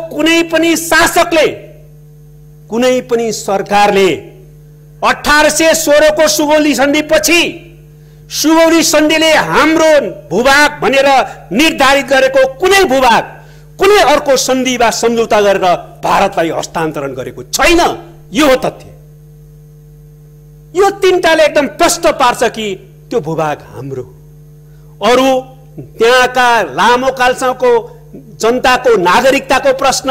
कुनै पनि शासकले, कुनै पनि सरकारले 1816 को सुगौली सन्धि पछि सुगौली सन्धिले हाम्रो भूभाग भनेर निर्धारित गरेको कुनै भूभाग कुनै अर्को सन्धि वा सम्झौता गरेर भारतलाई हस्तान्तरण गरेको छैन। यो हो तथ्य। यो तीनटाले एकदम प्रष्ट पार्छ कि त्यो भूभाग हाम्रो। अरु त्यहाँका लामो कालसम्मको जनताको नागरिकताको प्रश्न,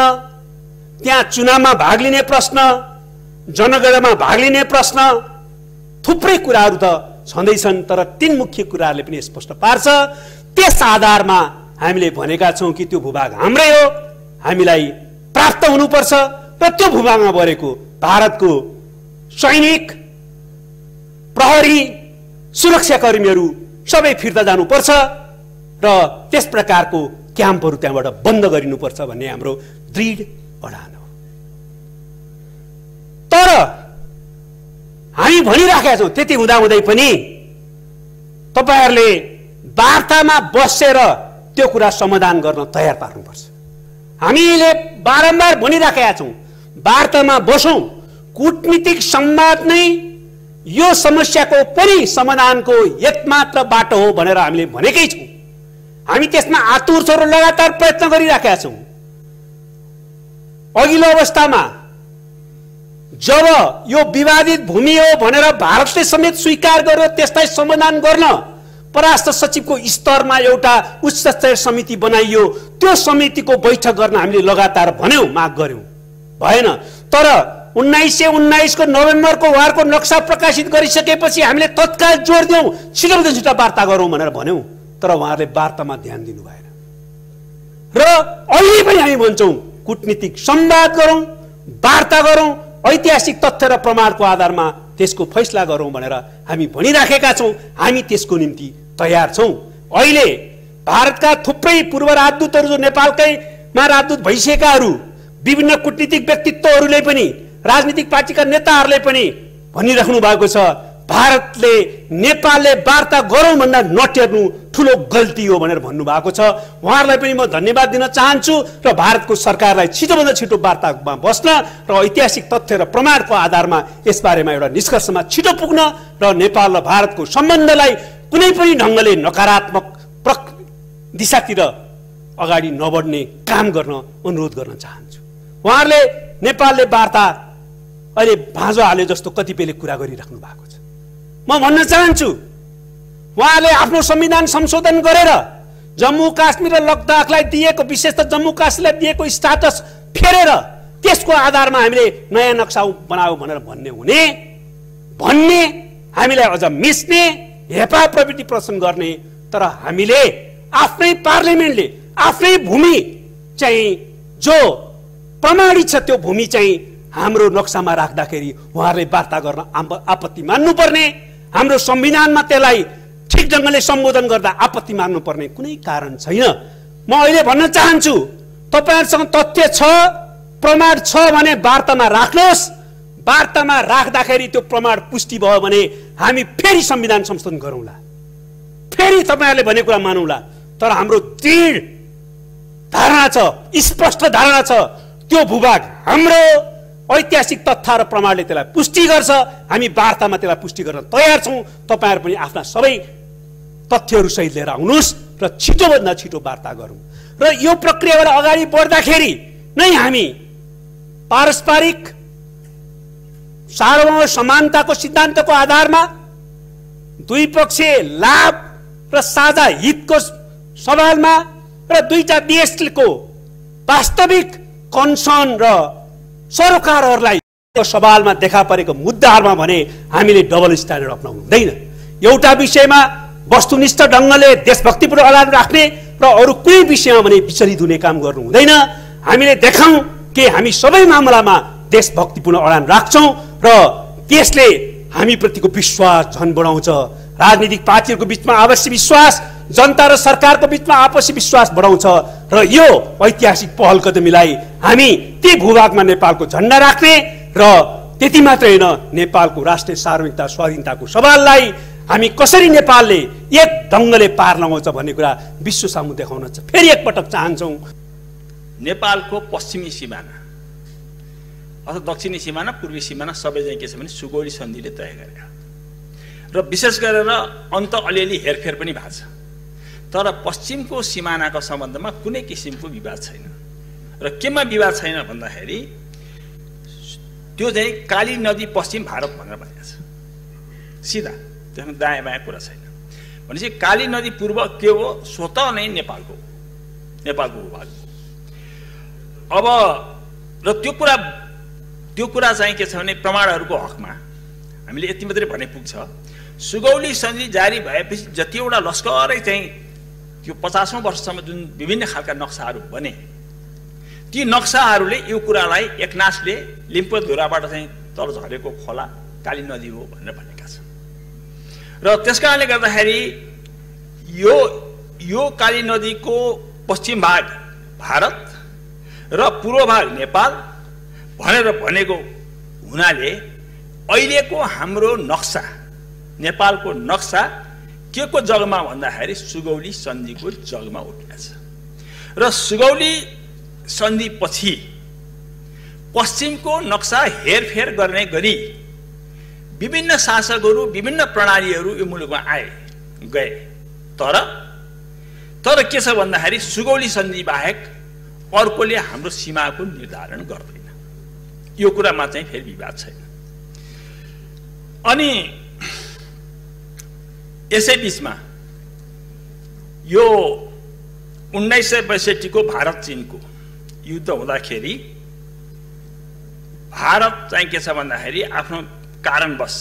त्यहाँ चुनावमा भाग लिने प्रश्न, जनगणनामा भाग लिने प्रश्न, थुप्रै कुराहरू त छँदैछन्। तर तीन मुख्य कुराहरूले पनि स्पष्ट पार्छ। त्यस आधारमा हामीले भनेका छौं कि त्यो भूभाग हाम्रै हो, हामीलाई प्राप्त हुनुपर्छ र त्यो भूभागमा बरेको भारतको सैनिक, प्रहरी, सुरक्षाकर्मीहरू सबै फिर्ता जानुपर्छ र त्यस प्रकारको क्याम्पहरू त्यहाँबाट बन्द गरिनुपर्छ भन्ने हाम्रो दृढ अडान हो। तर हामी भनिराखेका छौं त्यति हुँदाहुँदै पनि तपाईहरुले वार्तामा बसेर त्यो कुरा समाधान गर्न तयार पार्नुपर्छ। हामीले बारम्बार भनिराखेका छौं वार्तामा बसौं, कूटनीतिक संवाद नै यो समस्याको पनि समाधानको एकमात्र बाटो हो भनेर हामीले भनेकै छौं। हामी त्यसमा आतुर छौं र लगातार प्रयत्न गरिराखेका छौं। अघिल्लो अवस्थामा जब यो विवादित भूमि हो भनेर भारतले समेत स्वीकार गर्यो, त्यसलाई समाधान गर्न परराष्ट्र सचिवको स्तरमा एउटा उच्च स्तरीय समिति बनाइयो। त्यो समितिको बैठक गर्न हामीले लगातार भन्यौं, माग गर्यौं, भएन। तर 1919 को नोभेम्बरको वारको नक्सा प्रकाशित गरिसकेपछि हामीले तत्काल जोड दियौं, छिटोभन्दा छिटो वार्ता गरौं भनेर भन्यौं। तर उहाँहरूले वार्तामा ध्यान दिनु भएन र अहिले पनि हामी भन्छौं कूटनीतिक संवाद गरौं, वार्ता गरौं, ऐतिहासिक तथ्य र प्रमाणको आधारमा त्यसको फैसला गरौं भनेर हामी भनिराखेका छौं। हामी त्यसको निम्ति तयार छौं। अहिले भारतका थुप्रै पूर्व राजदूतहरू जो नेपालकैमा राजदूत भइसकेकाहरू, विभिन्न कूटनीतिक व्यक्तित्वहरूले पनि, राजनीतिक पार्टीका नेताहरूले पनि भनिराख्नु भएको छ भारतले नेपालले वार्ता गरौं भन्दा नटेर्नु ठूलो गल्ती हो भनेर भन्नु भएको छ। उहाँहरूलाई पनि म धन्यवाद दिन चाहन्छु र भारतको सरकारलाई छिटोभन्दा छिटो वार्तामा बस्न र ऐतिहासिक तथ्य र प्रमाणको आधारमा यसबारेमा एउटा निष्कर्षमा छिटो पुग्न र नेपाल र भारतको सम्बन्धलाई कुनै पनि ढंगले नकारात्मक दिशातिर अगाडि नबढ्ने काम गर्न अनुरोध गर्न चाहन्छु। उहाँहरूले नेपालले वार्ता अहिले भाँजो हाले जस्तो कतिपयले कुरा गरिराख्नु भएको छ। म भन्न चाहन्छु उहाँले आफ्नो संविधान संशोधन गरेर जम्मू काश्मीर र लद्दाखलाई दिएको, विशेष त जम्मू काश्मीरलाई दिएको स्ट्याटस फेरेर त्यसको आधारमा हामीले नयाँ नक्सा बनाऊ भनेर भन्ने हामीलाई अझ मिस्ने हेपा प्रवृत्ति प्रदर्शन गर्ने। तर हामीले आफ्नै पार्लियामेन्टले आफ्नै भूमि चाहिँ जो प्रमाणित छ त्यो भूमि चाहिँ हाम्रो नक्सामा राख्दाखेरि उहाँहरूले वार्ता गर्न आपत्ति मान्नुपर्ने, हाम्रो संविधानमा त्यसलाई ठिक ढंगले सम्बोधन गर्दा आपत्ति मान्नुपर्ने कुनै कारण छैन। म अहिले भन्न चाहन्छु तपाईहरुसँग तथ्य छ, प्रमाण छ भने वार्तामा राख्नुहोस्। वार्तामा राख्दाखेरि त्यो प्रमाण पुष्टि भयो भने हामी फेरि संविधान संशोधन गरौँला, फेरि तपाईहरुले भने कुरा मानौँला। तर हाम्रो दृढ धारणा छ, स्पष्ट धारणा छ त्यो भूभाग हाम्रो, ऐतिहासिक तथ्य र प्रमाणले त्यसलाई पुष्टि गर्छ। हामी वार्तामा त्यसलाई पुष्टि गर्न तयार छौं। तपाईहरु पनि आफ्ना सबै तथ्यहरू सहित लिएर आउनुहोस् र छिटोभन्दा छिटो वार्ता गरौं र यो प्रक्रियाबाट अगाडि बढ्दाखेरि नै हामी पारस्परिक सार्वभौम समानताको सिद्धान्तको आधारमा द्विपक्षीय लाभ र साझा हितको सवालमा र दुईटा देशको वास्तविक कन्सर्न र सरकारहरूलाई सवालमा देखा परेको मुद्दाहरुमा भने हामीले डबल स्ट्यान्डर्ड अपनाउनु हुँदैन। एउटा विषयमा वस्तुनिष्ठ ढंगले देशभक्तिपूर्ण अडान राख्ने र अरु कुनै विषयमा भने विचलित हुने काम गर्नु हुँदैन। हामीले देखाउँ कि हामी सबै मामलामा देशभक्तिपूर्ण अडान राख्छौं र त्यसले हामी प्रतिको विश्वास झन बढाउँछ। राजनीतिक पार्टीहरुको बीचमा आपसी विश्वास, जनता र सरकारको बीचमा आपसी विश्वास बढाउँछ र यो ऐतिहासिक पहल कदमीलाई हामी ती भूभागमा नेपालको झण्डा राख्ने र त्यति मात्रै हैन, नेपालको राष्ट्रिय सार्वभौमिकता स्वाधीनताको सवाललाई हामी कसरी नेपालले एक ढंगले पार लगाउँछ भन्ने कुरा विश्व सामु देखाउन फेरि एकपटक चाहन्छौं। नेपालको पश्चिमी सिमाना अथवा दक्षिणी सिमाना पूर्वी सिमाना सबै चाहिँ के छ भने सुगौली सन्धिले तय गरेका र विशेष गरेर अन्त अलिअलि हेरफेर पनि भएको छ तर पश्चिमको सिमानाको सम्बन्धमा कुनै किसिमको विवाद छैन र केमा विवाद छैन भन्दाखेरि त्यो चाहिँ काली नदी पश्चिम भारत भनेर भनिएको छ सिधा त्यसमा दायाँ बायाँ कुरा छैन भनेपछि काली नदी पूर्व के हो स्वतः नै नेपालको भूभाग अब र त्यो कुरा चाहिँ के छ भने प्रमाणहरूको हकमा हामीले यति मात्रै भने पुग्छ सुगौली सन्धि जारी भएपछि जतिवटा लस्करै चाहिँ त्यो 50औं वर्षसम्म जुन विभिन्न खालका नक्साहरू बने ती नक्साहरूले यो कुरालाई एकनाथले लिम्पोधुराबाट चाहिँ तल झरेको खोला काली नदी हो भनेर भनेका छन् र त्यसकारणले गर्दाखेरि यो काली नदीको पश्चिम भाग भारत र पूर्व भाग नेपाल भनेर भनेको हुनाले अहिलेको हाम्रो नक्सा नेपालको नक्सा के को जगमा भन्दाखेरि सुगौली सन्धिको जगमा उठेको छ र सुगौली सन्धि पछि पश्चिमको नक्सा हेरफेर गर्ने गरी विभिन्न शासकहरू विभिन्न प्रणालीहरू यो मुलुकमा गए तर के छ भन्दाखेरि सुगौली सन्धि बाहेक अर्कोले हाम्रो सीमाको निर्धारण गर्दैन यो कुरामा चाहिँ फेरि विवाद छैन अनि यसै बीचमा यो 1962 को भारत चीनको युद्ध हुँदाखेरि भारत चाहिँ के छ भन्दाखेरि आफ्नो कारणवश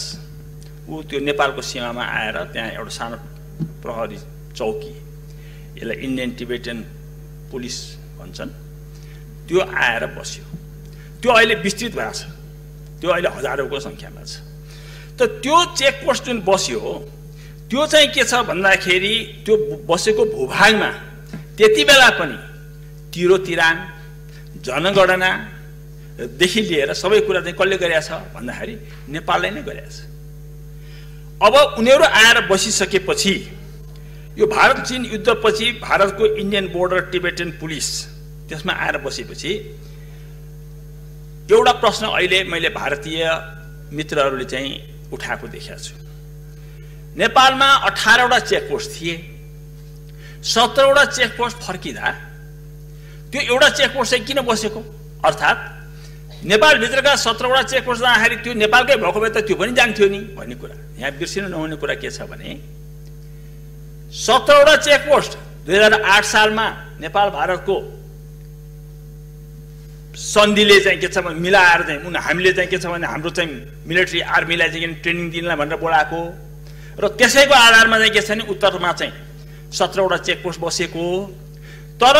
ऊ त्यो नेपालको सीमामा आएर त्यहाँ एउटा सानो प्रहरी चौकी यसलाई इन्डियन टिबेटन पुलिस भन्छन् त्यो आएर बस्यो त्यो अहिले विस्तृत भएको छ त्यो अहिले हजारौंको संख्यामा छ त त्यो चेकपोस्ट जुन बस्यो त्यो चाहिँ के छ भन्दाखेरि त्यो बसेको भूभागमा त्यति बेला पनि तिरोतिरान जनगणना देखि लिएर सबै कुरा चाहिँ कसले गरेको छ भन्दाखेरि नेपालले नै गरेको छ अब उनीहरू आएर बसिसकेपछि यो भारत चीन युद्धपछि भारतको इन्डियन बोर्डर टिबेटन पुलिस त्यसमा आएर बसेपछि एउटा प्रश्न अहिले मैले भारतीय मित्रहरूले चाहिँ उठाएको देखेको छु नेपालमा 18 वटा चेकपोस्ट थिए 17 वटा चेकपोस्ट फर्किदा त्यो एउटा चेकपोस्ट चाहिँ किन बसेको अर्थात् नेपाल भित्रका 17 वटा चेकपोस्ट जाँदाखेरि त्यो नेपालकै भएको भए त त्यो पनि जान्थ्यो नि भन्ने कुरा यहाँ बिर्सिनु नहुने कुरा के छ भने 17 वटा चेकपोस्ट 2008 सालमा नेपाल भारतको सन्धिले चाहिँ के छ भने मिलाएर चाहिँ हामीले चाहिँ के छ भने हाम्रो चाहिँ मिलिट्री आर्मीलाई चाहिँ ट्रेनिङ दिनलाई भनेर बोलाएको र त्यसैको आधारमा चाहिँ के छ भने उत्तरमा चाहिँ 17 वटा चेकपोस्ट बसेको तर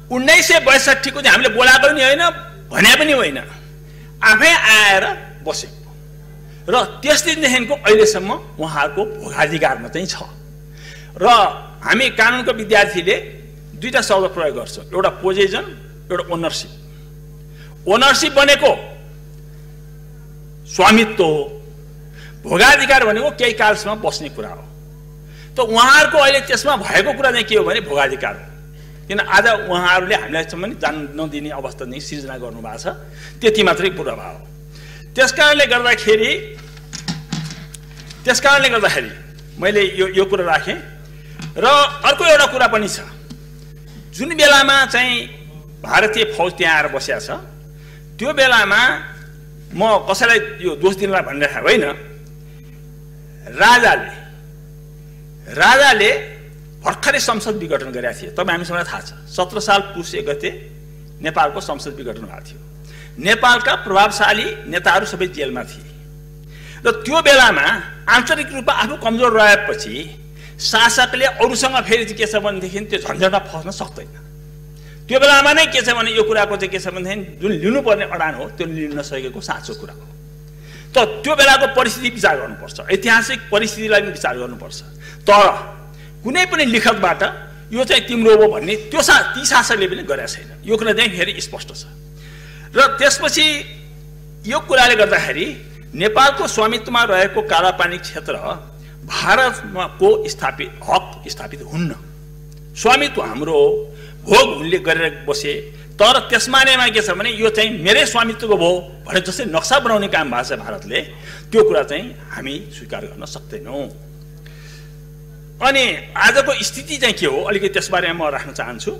1962 को चाहिँ हामीले बोलाएको पनि होइन भने पनि होइन आफै आएर बसेको र त्यस दिनदेखिको अहिलेसम्म उहाँहरूको भोगाधिकारमा चाहिँ छ र हामी कानुनको विद्यार्थीले दुईटा शब्द प्रयोग गर्छौँ एउटा पोजेसन एउटा ओनरशिप भनेको स्वामित्व हो भोगाधिकार भनेको केही कालसम्म बस्ने कुरा हो त उहाँहरूको अहिले त्यसमा भएको कुरा चाहिँ के हो भने भोगाधिकार हो किन आज उहाँहरूले हामीलाई सम्म जान नदिने अवस्था नै सिर्जना गर्नुभएको छ त्यति मात्रै पूर्वाभाव हो त्यसकारणले गर्दाखेरि मैले यो कुरा राखेँ र अर्को एउटा कुरा पनि छ जुन बेलामा चाहिँ भारतीय फौज त्यहाँ आएर बसेको छ त्यो बेलामा म कसैलाई यो दोष दिनलाई भनिरहेको होइन राजाले भर्खरै संसद विघटन गरेका थिए तपाईँ हामीसँग थाहा छ 17 साल पुस 1 गते नेपालको संसद विघटन भएको थियो नेपालका प्रभावशाली नेताहरू सबै जेलमा थिए र त्यो बेलामा आन्तरिक रूपमा आफू कमजोर रहेपछि शासकले अरूसँग फेरि के छ भनेदेखि त्यो झन्झटमा फस्न सक्दैन त्यो बेलामा नै के छ भने यो कुराको चाहिँ के छ भनेदेखि जुन लिनुपर्ने अडान हो त्यो लिन नसकेको साँचो कुरा हो त त्यो बेलाको परिस्थिति विचार गर्नुपर्छ ऐतिहासिक परिस्थितिलाई पनि विचार गर्नुपर्छ तर कुनै पनि लिखतबाट यो चाहिँ तिम्रो हो भन्ने ती शासकले पनि गरेका छैन यो कुरा चाहिँ फेरि स्पष्ट छ र त्यसपछि यो कुराले गर्दाखेरि नेपालको स्वामित्वमा रहेको कालापानी क्षेत्र भारतको हक स्थापित हुन्न स्वामित्व हाम्रो हो भोग उनले गरेर बसे तर त्यसमा के छ भने यो चाहिँ मेरै स्वामित्वको भयो भने जस्तै नक्सा बनाउने काम भएको छ भारतले, त्यो कुरा चाहिँ हामी स्वीकार गर्न सक्दैनौँ। अनि आजको स्थिति चाहिँ के हो अलिकति त्यसबारेमा म राख्न चाहन्छु।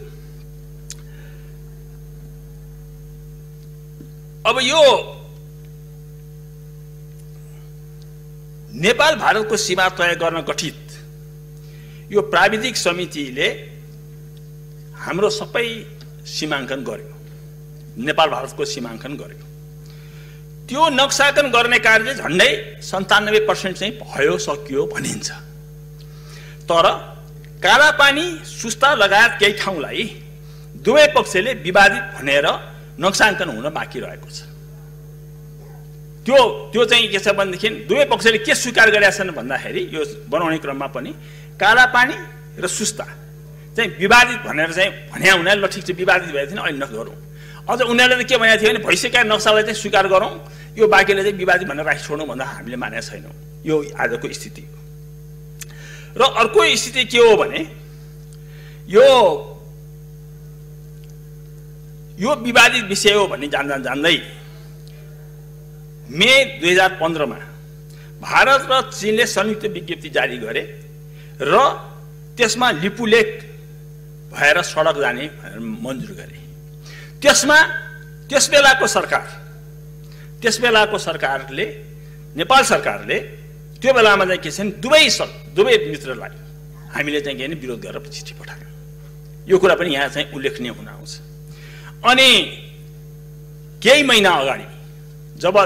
अब यो नेपाल भारतको सीमा तय गर्न गठित यो प्राविधिक समितिले हाम्रो सबै सीमाङ्कन गर्यो, नेपाल भारतको सीमाङ्कन गर्यो। त्यो नक्साङ्कन गर्ने कार्य झन्डै 97% चाहिँ भयो, सकियो भनिन्छ। तर कालापानी, सुस्ता लगायत केही ठाउँलाई दुवै पक्षले विवादित भनेर नक्साङ्कन हुन बाँकी रहेको छ। त्यो चाहिँ के छ भनेदेखि दुवै पक्षले के स्वीकार गरेका छन् भन्दाखेरि यो बनाउने क्रममा पनि कालापानी र सुस्ता चाहिँ विवादित भनेर चाहिँ भन्या हुनाले ल ठिक छ विवादित भएको थिएन अहिले नगरौँ। अझ उनीहरूले त के भनेको थियो भने भइसकेका नक्सालाई चाहिँ स्वीकार गरौँ, यो बाँकीले चाहिँ विवादित भनेर राखी छोड्नु भन्दा हामीले मानेका छैनौँ। यो आजको स्थिति हो। र अर्को स्थिति के हो भने यो विवादित विषय हो भन्ने जान्दै मे 2015 मा भारत र चीनले संयुक्त विज्ञप्ति जारी गरे र त्यसमा लिपुलेख भएर सडक जाने भनेर मन्जुर गरे। त्यस बेलाको सरकारले नेपाल सरकारले त्यो बेलामा चाहिँ के छ दुवै मित्रलाई हामीले चाहिँ के विरोध गरेर चिठी पठायौँ। यो कुरा पनि यहाँ चाहिँ उल्लेखनीय हुन आउँछ। अनि केही महिना अगाडि जब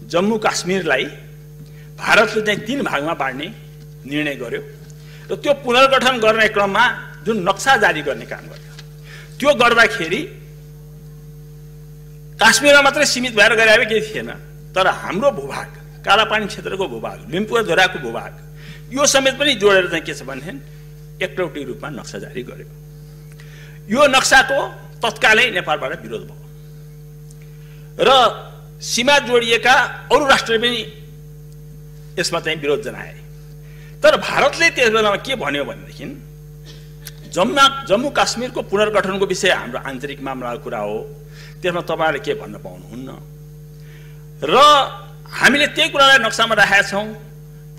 जम्मू काश्मीरलाई भारतले चाहिँ 3 भागमा बाँड्ने निर्णय गर्यो र त्यो पुनर्गठन गर्ने क्रममा जुन नक्सा जारी गर्ने काम गर्यो, त्यो गर्दाखेरि काश्मीरमा मात्रै सीमित भएर गरे केही थिएन। तर हाम्रो भूभाग, कालापानी क्षेत्रको भूभाग, लिम्पुवा भूभाग, यो समेत पनि जोडेर चाहिँ के छ भनेदेखि एकलौटी रूपमा नक्सा जारी गर्यो। यो नक्साको तत्कालै नेपालबाट विरोध भयो र सीमा जोडिएका अरू राष्ट्रले पनि यसमा चाहिँ विरोध जनाए। तर भारतले त्यस बेलामा के भन्यो भनेदेखि जम्मू काश्मीरको पुनर्गठनको विषय हाम्रो आन्तरिक मामलाको कुरा हो, त्यसमा तपाईँहरूले के भन्न पाउनुहुन्न र हामीले त्यही कुरालाई नक्सामा राखेका छौँ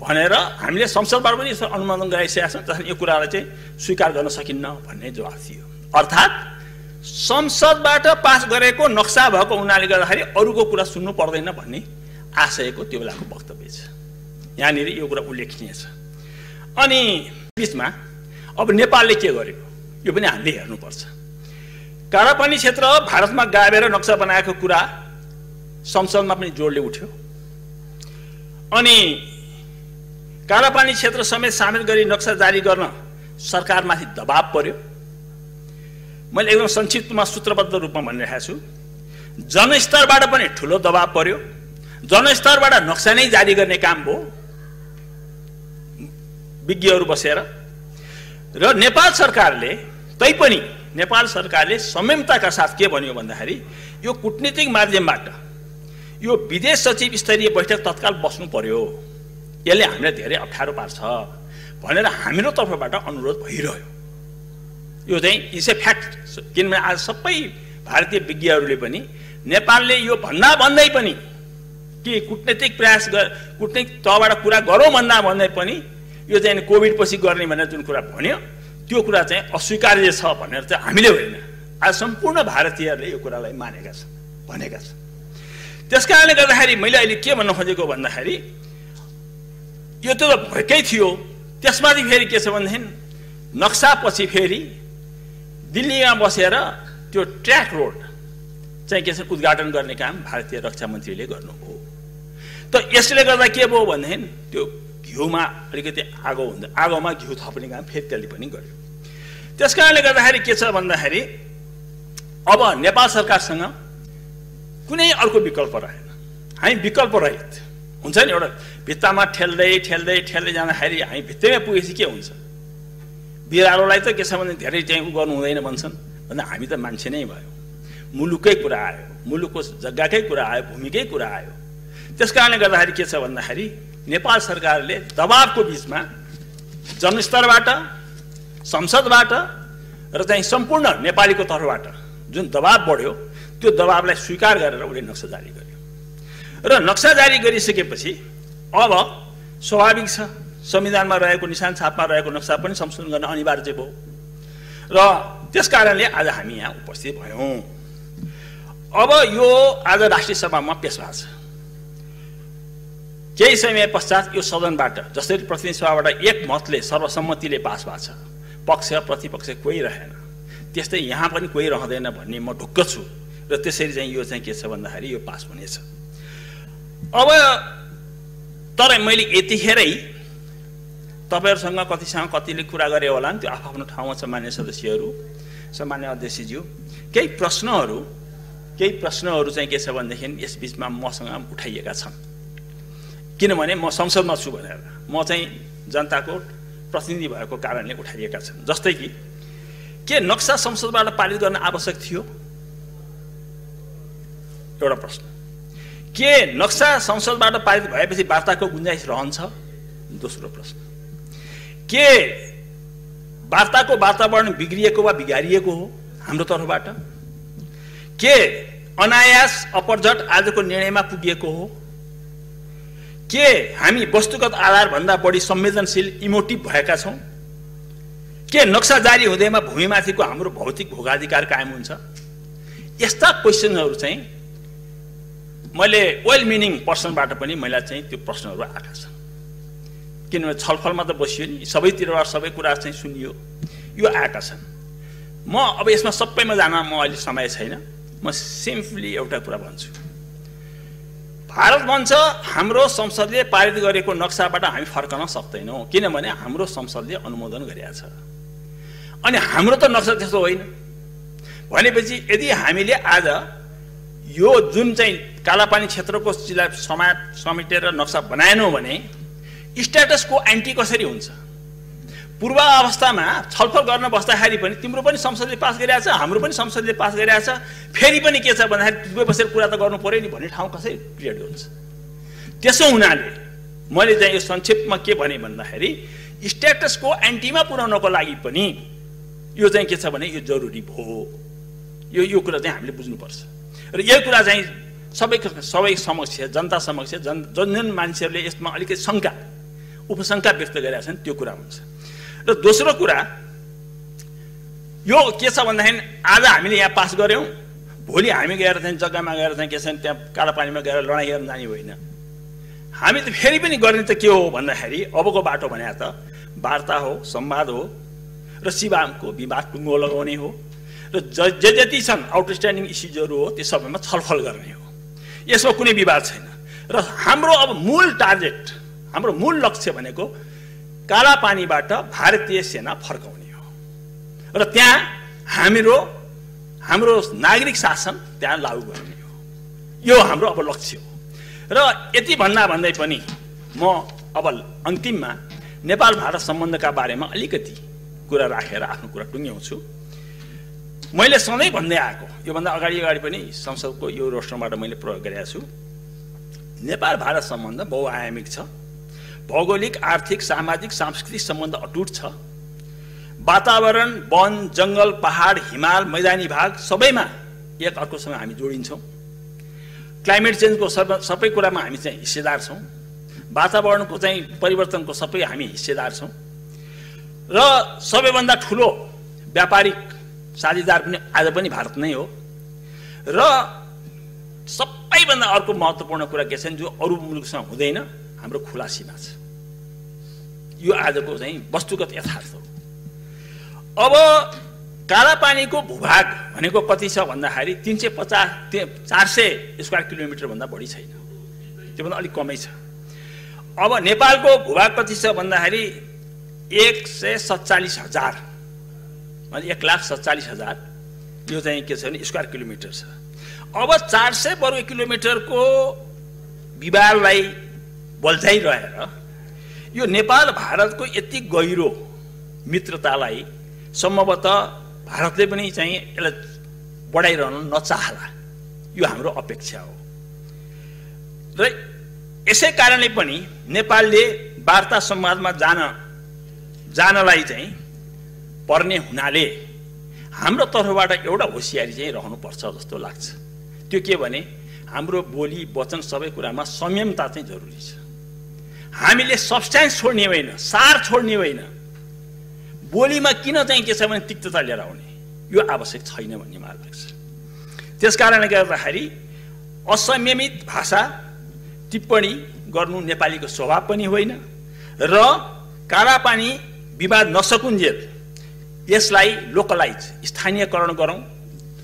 भनेर हामीले संसदबाट पनि अनुमोदन गराइसकेका छौँ। त्यसैले यो कुरालाई चाहिँ स्वीकार गर्न सकिन्न भन्ने जवाफ थियो। अर्थात् संसदबाट पास गरेको नक्सा भएको हुनाले गर्दाखेरि अरूको कुरा सुन्नु पर्दैन भन्ने आशयको त्यो बेलाको वक्तव्य छ। यहाँनिर यो कुरा उल्लेखनीय छ। अनि बिचमा अब नेपालले के गर्यो यो पनि हामीले हेर्नुपर्छ। कालापानी क्षेत्र भारतमा गाभेर नक्सा बनाएको कुरा संसदमा पनि जोडले उठ्यो। अनि कालापानी क्षेत्र समेत सामेल गरी नक्सा जारी गर्न सरकारमाथि दबाब पर्यो। मैले एकदम संक्षिप्तमा सूत्रबद्ध रूपमा भनिरहेको छु। जनस्तरबाट पनि ठुलो दबाब पर्यो। जनस्तरबाट नक्सा नै जारी गर्ने काम भयो विज्ञहरू बसेर। र नेपाल सरकारले संयमताका साथ के भन्यो भन्दाखेरि यो कूटनीतिक माध्यमबाट यो विदेश सचिव स्तरीय बैठक तत्काल बस्नु पर्यो, यसले हामीलाई धेरै अप्ठ्यारो पार्छ भनेर हाम्रो तर्फबाट अनुरोध भइरह्यो। यो चाहिँ इज ए फ्याक्ट। किनभने आज सबै भारतीय विज्ञहरूले पनि नेपालले यो भन्दै पनि कि कूटनीतिक तहबाट कुरा गरौँ भन्दै पनि यो चाहिँ कोभिड पछि गर्ने भनेर जुन कुरा भन्यो त्यो कुरा चाहिँ अस्वीकार्य छ भनेर चाहिँ हामीले होइन, आज सम्पूर्ण भारतीयहरूले यो कुरालाई भनेका छन्। त्यस कारणले गर्दाखेरि मैले अहिले के भन्न खोजेको भन्दाखेरि यो त भएकै थियो। त्यसमाथि फेरि के छ भनेदेखि नक्सा पछि फेरि दिल्लीमा बसेर त्यो ट्र्याक रोड चाहिँ के छ उद्घाटन गर्ने काम भारतीय रक्षा मन्त्रीले गर्नुभयो। त यसले गर्दा के भयो भनेदेखि त्यो घिउमा अलिकति आगोमा घिउ थप्ने काम फेरि त्यसले पनि गर्यो। त्यस कारणले गर्दाखेरि के छ भन्दाखेरि अब नेपाल सरकारसँग कुनै अर्को विकल्प रहेन। हामी विकल्प रहित हुन्छ नि, एउटा भित्तामा ठेल्दै जाँदाखेरि हामी भित्तैमा पुगेपछि के हुन्छ? बिरालोलाई त के छ भने धेरै चाहिँ उ गर्नु हुँदैन भन्छन् भन्दा हामी त मान्छे नै भयो। मुलुककै कुरा आयो, मुलुकको जग्गाकै कुरा आयो, भूमिकै कुरा आयो। त्यस कारणले गर्दाखेरि के छ भन्दाखेरि नेपाल सरकारले दबावको बिचमा जनस्तरबाट, संसदबाट र चाहिँ सम्पूर्ण नेपालीको तर्फबाट जुन दबाब बढ्यो त्यो दबाबलाई स्वीकार गरेर उसले नक्सा जारी गर्यो र नक्सा जारी गरिसकेपछि अब स्वाभाविक छ संविधानमा रहेको निशान छापमा रहेको नक्सा पनि संशोधन गर्न अनिवार्य भयो र त्यसकारणले आज हामी यहाँ उपस्थित भयौँ। अब यो आज राष्ट्रिय सभामा पेश भएको छ। केही समय पश्चात यो सदनबाट जसरी प्रतिनिधि सभाबाट एक मतले सर्वसम्मतिले पास भएको छ, पक्ष प्रतिपक्ष कोही रहेन, त्यस्तै यहाँ पनि कोही रहँदैन भन्ने म ढुक्क छु र त्यसरी चाहिँ यो चाहिँ के छ भन्दाखेरि यो पास हुनेछ। अब तर मैले यतिखेरै तपाईहरुसँग कतिसँग कतिले कुरा गरे होला नि, त्यो आफ्नो ठाउँमा छ मान्य सदस्यहरू, सामान्य अध्यक्षज्यू, केही प्रश्नहरू चाहिँ के छ भनेदेखि यस बीचमा मसँग उठाइएका छन्। किनभने म संसदमा छु भनेर, म चाहिँ जनताको प्रतिनिधि भएको कारणले उठाइएका छन्। जस्तै कि के नक्सा संसदबाट पारित गर्न आवश्यक थियो? एउटा प्रश्न। के नक्सा संसदबाट पारित भएपछि वार्ताको गुन्जाइस रहन्छ? दोस्रो प्रश्न। के वार्ताको वातावरण बिग्रिएको वा बिगारिएको हो हाम्रो तर्फबाट? के अनायास अपरझट आजको निर्णयमा पुगिएको हो? के हामी वस्तुगत आधार भन्दा बढी संवेदनशील इमोटिभ भएका छौं? के नक्सा जारी हुँदैमा भूमिमाथिको हाम्रो भौतिक भोगाधिकार कायम हुन्छ? यस्ता क्वेशनहरू चाहिँ मैले वेल मिनिङ पर्सनबाट पनि मलाई चाहिँ त्यो प्रश्नहरू आएका छन्। किनभने छलफलमा त बसियो नि, सबैतिरबाट सबै कुरा चाहिँ सुनियो, यो आएका छन्। म अब यसमा सबैमा जान म अहिले समय छैन, म सिम्पली एउटा कुरा भन्छु। भारत भन्छ हाम्रो संसदले पारित गरेको नक्साबाट हामी फर्कन सक्दैनौँ, किनभने हाम्रो संसदले अनुमोदन गरेको छ। अनि हाम्रो त नक्सा त्यस्तो होइन भनेपछि यदि हामीले आज यो जुन चाहिँ कालापानी क्षेत्रको जिल्ला समेटेर नक्सा बनाएनौँ भने स्ट्याटसको एन्टी कसरी हुन्छ? पूर्वावस्थामा छलफल गर्न बस्दाखेरि पनि तिम्रो पनि संसदले पास गरिरहेछ, हाम्रो पनि संसदले पास गरिरहेछ, फेरि पनि के छ भन्दाखेरि दुवै बसेर कुरा त गर्नु पर्यो नि भन्ने ठाउँ कसरी क्रिएट हुन्छ? त्यसो हुनाले मैले चाहिँ यो संक्षेपमा के भने भन्दाखेरि स्ट्याटसको एन्टीमा पुर्याउनको लागि पनि यो चाहिँ के छ भने यो जरुरी भयो। यो कुरा चाहिँ हामीले बुझ्नुपर्छ र यो कुरा चाहिँ सबै समक्ष, जनता समक्ष, जन मान्छेहरूले यसमा अलिकति शङ्का उपशङ्का व्यक्त गरेका छन्, त्यो कुरा हुन्छ। र दोस्रो कुरा यो के छ भन्दाखेरि आज हामीले यहाँ पास गर्यौँ, भोलि हामी गएर चाहिँ जग्गामा गएर चाहिँ के छ त्यहाँ कालापानीमा गएर लडाइँ गर्न जाने होइन। हामी त फेरि पनि गर्ने त के हो भन्दाखेरि अबको बाटो भने त वार्ता हो, संवाद हो र सिवामको विवाद टुङ्गो लगाउने हो र जति छन् आउटस्ट्यान्डिङ इस्युजहरू हो त्यो सबैमा छलफल गर्ने हो। यसमा कुनै विवाद छैन। र हाम्रो अब मूल टार्गेट, हाम्रो मूल लक्ष्य भनेको कालापानीबाट भारतीय सेना फर्काउने हो र त्यहाँ हाम्रो नागरिक शासन त्यहाँ लागू गर्ने हो। यो हाम्रो अब लक्ष्य हो। र यति भन्दै पनि म अब अन्तिममा नेपाल भारत सम्बन्धका बारेमा अलिकति कुरा राखेर आफ्नो कुरा टुङ्ग्याउँछु। मैले सधैँ भन्दै आएको, योभन्दा अगाडि पनि संसदको यो रोस्टरबाट मैले प्रयोग गरेको छु, नेपाल भारत सम्बन्ध बहुआयामिक छ। भौगोलिक, आर्थिक, सामाजिक, सांस्कृतिक सम्बन्ध अटुट छ। वातावरण, वन, जङ्गल, पहाड, हिमाल, मैदानी भाग सबैमा एक अर्कोसँग हामी जोडिन्छौँ। क्लाइमेट चेन्जको सबै कुरामा हामी चाहिँ हिस्सेदार छौँ। वातावरणको चाहिँ परिवर्तनको सबै हामी हिस्सेदार छौँ र सबैभन्दा ठुलो व्यापारिक साझेदार पनि आज पनि भारत नै हो। र सबैभन्दा अर्को महत्त्वपूर्ण कुरा के छ जो अरू मुलुकसँग हुँदैन, हाम्रो खुला सीमा छ। यो आजको चाहिँ वस्तुगत यथार्थ हो। अब कालापानीको भूभाग भनेको कति छ भन्दाखेरि 400 स्क्वायर किलोमिटर भन्दा बढी छैन, त्योभन्दा अलिक कमै छ। अब नेपालको भूभाग कति छ भन्दाखेरि 147,000 मतलब 1,47,000 यो चाहिँ के छ भने स्क्वायर किलोमिटर छ। अब 400 वर्ग किलोमिटरको विवादलाई बल्झाइरहेर यो नेपाल भारतको यति गहिरो मित्रतालाई सम्भवतः भारतले पनि चाहिँ यसलाई बढाइरहन नचाहला, यो हाम्रो अपेक्षा हो। र यसै कारणले पनि नेपालले वार्ता संवादमा जानलाई चाहिँ पर्ने हुनाले हाम्रो तर्फबाट एउटा होसियारी चाहिँ रहनुपर्छ जस्तो लाग्छ। त्यो के भने हाम्रो बोली वचन सबै कुरामा संयमता चाहिँ जरुरी छ। हामीले सब्स्ट्यान्स छोड्ने होइन, सार छोड्ने होइन। बोलीमा किन चाहिँ के छ भने तिक्तता लिएर आउने, यो आवश्यक छैन भन्ने मलाई लाग्छ। त्यसकारणले गर्दाखेरि असंयमित भाषा टिप्पणी गर्नु नेपालीको स्वभाव पनि होइन र कालापानी विवाद नसकुन्जेल यसलाई लोकलाइज स्थानीयकरण गरौँ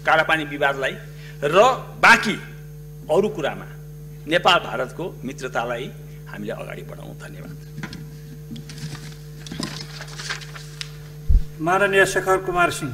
कालापानी विवादलाई र बाँकी अरू कुरामा नेपाल भारतको मित्रतालाई हामीले अगाडि बढाउँ। धन्यवाद। माननीय शेखर कुमार सिंह।